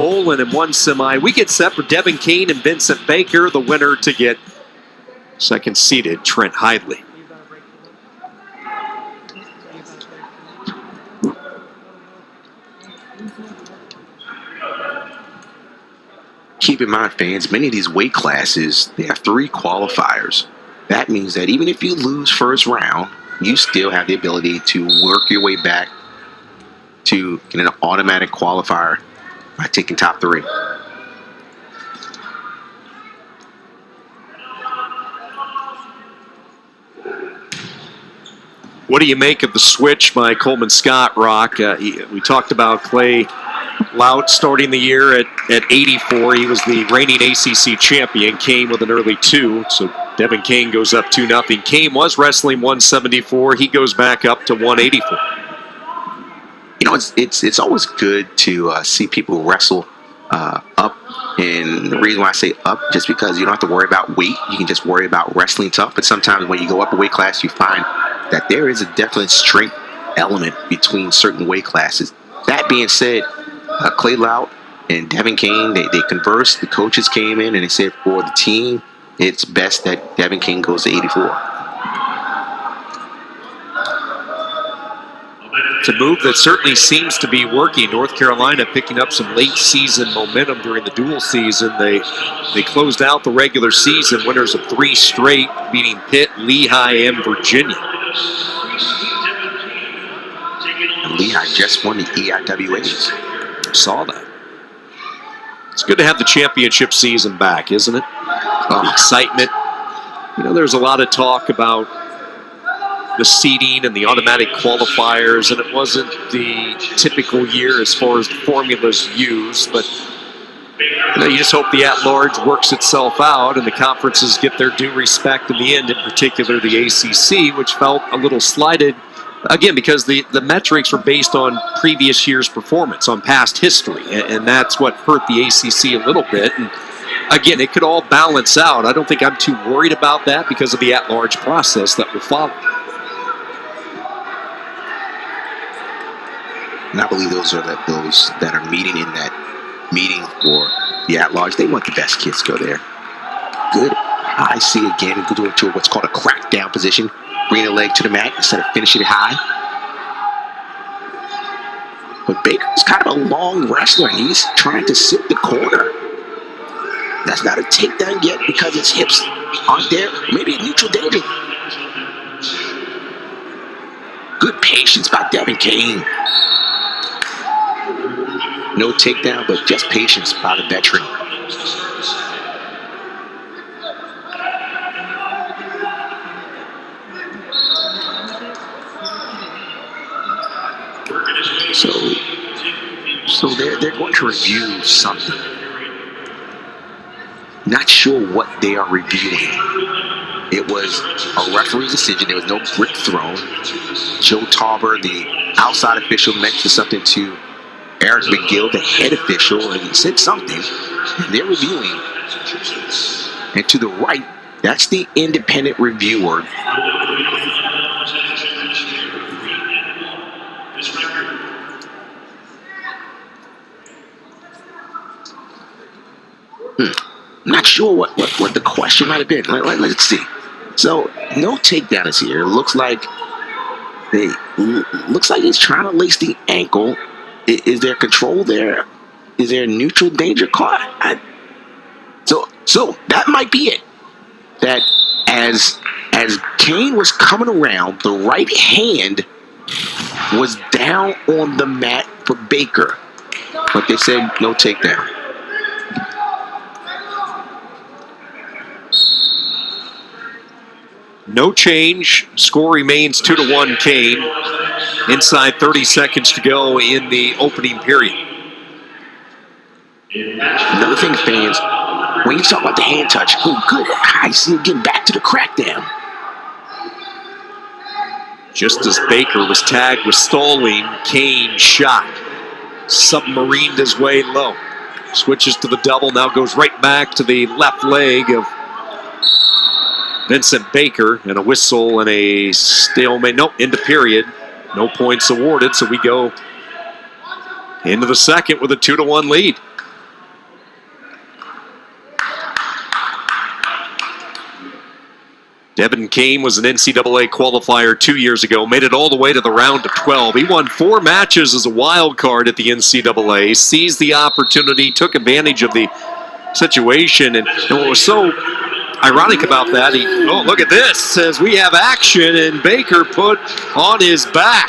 And in one semi, we get set for Devin Kane and Vincent Baker, the winner to get second-seeded Trent Hidley. Keep in mind, fans, many of these weight classes, they have 3 qualifiers. That means that even if you lose first round, you still have the ability to work your way back to get an automatic qualifier by taking top 3. What do you make of the switch by Coleman Scott, Rock? We talked about Clay Lout starting the year at 84. He was the reigning ACC champion. Kane with an early 2. So Devin Kane goes up 2-0. Kane was wrestling 174. He goes back up to 184. You know, it's always good to see people wrestle up. And the reason why I say up, just because you don't have to worry about weight. You can just worry about wrestling tough. But sometimes when you go up a weight class, you find that there is a definite strength element between certain weight classes. That being said, Clay Lout and Devin Kane, they conversed. The coaches came in and they said for the team, it's best that Devin Kane goes to 84. It's a move that certainly seems to be working. North Carolina picking up some late season momentum during the dual season. They closed out the regular season winners of 3 straight, beating Pitt, Lehigh, and Virginia. And Lehigh just won the EIWAs. Saw that. It's good to have the championship season back, isn't it? Excitement. You know, there's a lot of talk about the seeding and the automatic qualifiers, and it wasn't the typical year as far as the formulas used, but you know, you just hope the at-large works itself out and the conferences get their due respect in the end, in particular the ACC, which felt a little slighted, again, because the metrics were based on previous year's performance, on past history, and that's what hurt the ACC a little bit. And again, it could all balance out. I don't think I'm too worried about that because of the at-large process that will follow. And I believe those are those that are meeting in that meeting for the at-large. They want the best kids to go there. Good. I see again, go to what's called a crackdown position. Bring the leg to the mat instead of finishing it high. But Baker's kind of a long wrestler, and he's trying to sit the corner. That's not a takedown yet because his hips aren't there. Maybe a neutral danger. Good patience by Devin Kane. No takedown, but just patience by the veteran. So they're going to review something. Not sure what they are reviewing. It was a referee's decision. There was no brick thrown. Joe Tauber, the outside official, mentioned something to Eric McGill, the head official, and he said something. And they're reviewing. And to the right, that's the independent reviewer. I'm not sure what the question might have been. Let's see. So no takedown is here. It looks like he's trying to lace the ankle. Is there control there? Is there a neutral danger caught? So that might be it. That as Kane was coming around, the right hand was down on the mat for Baker, but they said no takedown. No change. Score remains 2-1 Kane. Inside 30 seconds to go in the opening period. Another thing, fans, when you talk about the hand touch, oh, good. I see it getting back to the crackdown. Just as Baker was tagged with stalling, Kane shot. Submarined his way low. Switches to the double, now goes right back to the left leg of Vincent Baker, and a whistle and a stalemate. Nope, into period. No points awarded, so we go into the second with a 2-1 lead. Devin Kane was an NCAA qualifier 2 years ago, made it all the way to the round of 12. He won 4 matches as a wild card at the NCAA, seized the opportunity, took advantage of the situation, and what was so ironic about that, oh, look at this, says we have action, and Baker put on his back.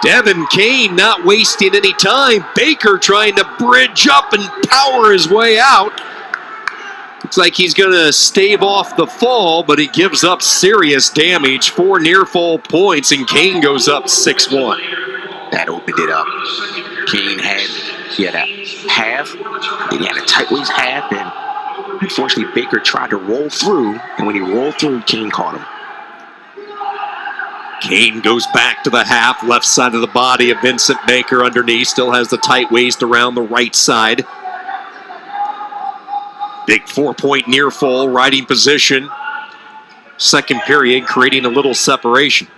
Devin Kane not wasting any time. Baker trying to bridge up and power his way out. Looks like he's going to stave off the fall, but he gives up serious damage. 4 near-fall points, and Kane goes up 6-1. That opened it up. Kane had a half, then he had a tight waist half, and unfortunately Baker tried to roll through, and when he rolled through, Kane caught him. Kane goes back to the half, left side of the body of Vincent Baker underneath. Still has the tight waist around the right side. Big 4-point near fall, riding position. Second period, creating a little separation.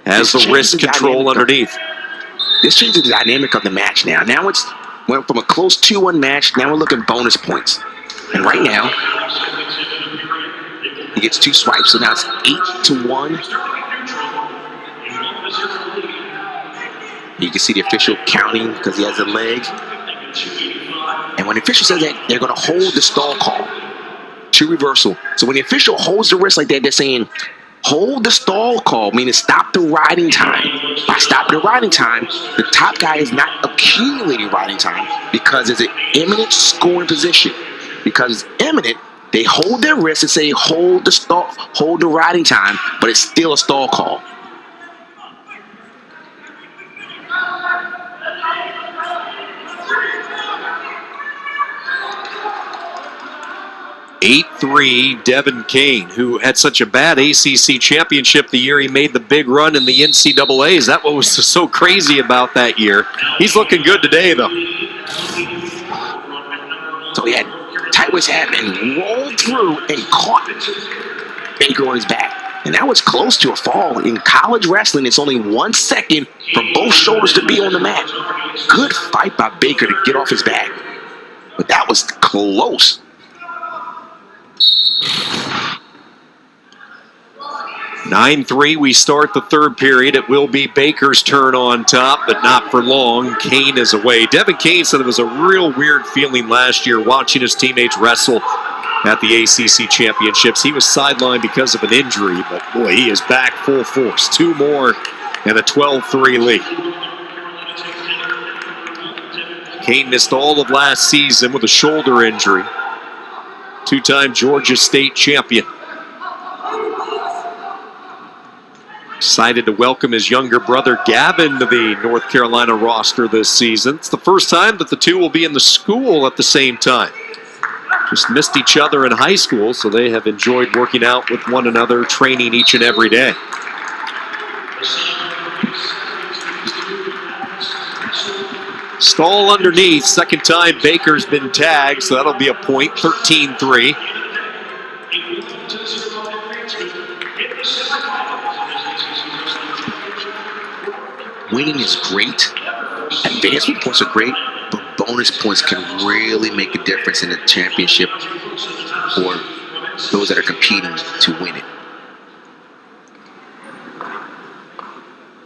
Has the wrist control underneath. This changes the dynamic of the match now. Now it's went from a close 2-1 match, now we're looking bonus points. And right now, he gets 2 swipes, so now it's 8-1. You can see the official counting because he has a leg. And when the official says that, they're going to hold the stall call to reversal. So when the official holds the wrist like that, they're saying, hold the stall call, meaning stop the riding time. By stopping the riding time, the top guy is not accumulating riding time because it's an imminent scoring position. Because it's imminent, they hold their wrist and say, hold the riding time, but it's still a stall call. Devin Kane, who had such a bad ACC championship the year he made the big run in the NCAA. Is that what was so crazy about that year? He's looking good today, though. So he had tight waist half and rolled through and caught Baker on his back. And that was close to a fall. In college wrestling, it's only 1 second for both shoulders to be on the mat. Good fight by Baker to get off his back. But that was close. 9-3, we start the third period. It will be Baker's turn on top, but not for long. Kane is away. Devin Kane said it was a real weird feeling last year watching his teammates wrestle at the ACC championships. He was sidelined because of an injury, but boy, he is back full force. 2 more and a 12-3 lead. Kane missed all of last season with a shoulder injury. 2-time Georgia State champion. Excited to welcome his younger brother Gavin to the North Carolina roster this season. It's the first time that the two will be in the school at the same time. Just missed each other in high school, so they have enjoyed working out with one another, training each and every day. Stall underneath. Second time Baker's been tagged, so that'll be a point. 13-3. Winning is great. Advancement points are great, but bonus points can really make a difference in the championship for those that are competing to win it.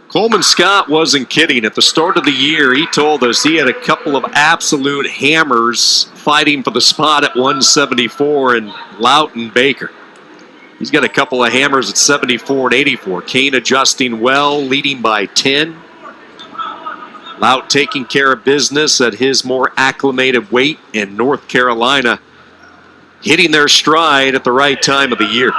Coleman Scott wasn't kidding. At the start of the year, he told us he had a couple of absolute hammers fighting for the spot at 174 in Loughton Baker. He's got a couple of hammers at 74 and 84. Kane adjusting well, leading by 10. Lout taking care of business at his more acclimated weight, and North Carolina hitting their stride at the right time of the year.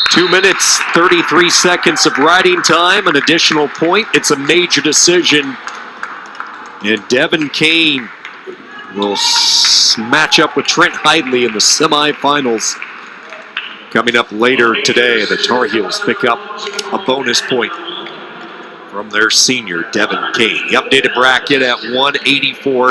Two minutes, 33 seconds of riding time, an additional point. It's a major decision. And Devin Kane will match up with Trent Hidley in the semifinals. Coming up later today, the Tar Heels pick up a bonus point from their senior, Devin Kane. The updated bracket at 184.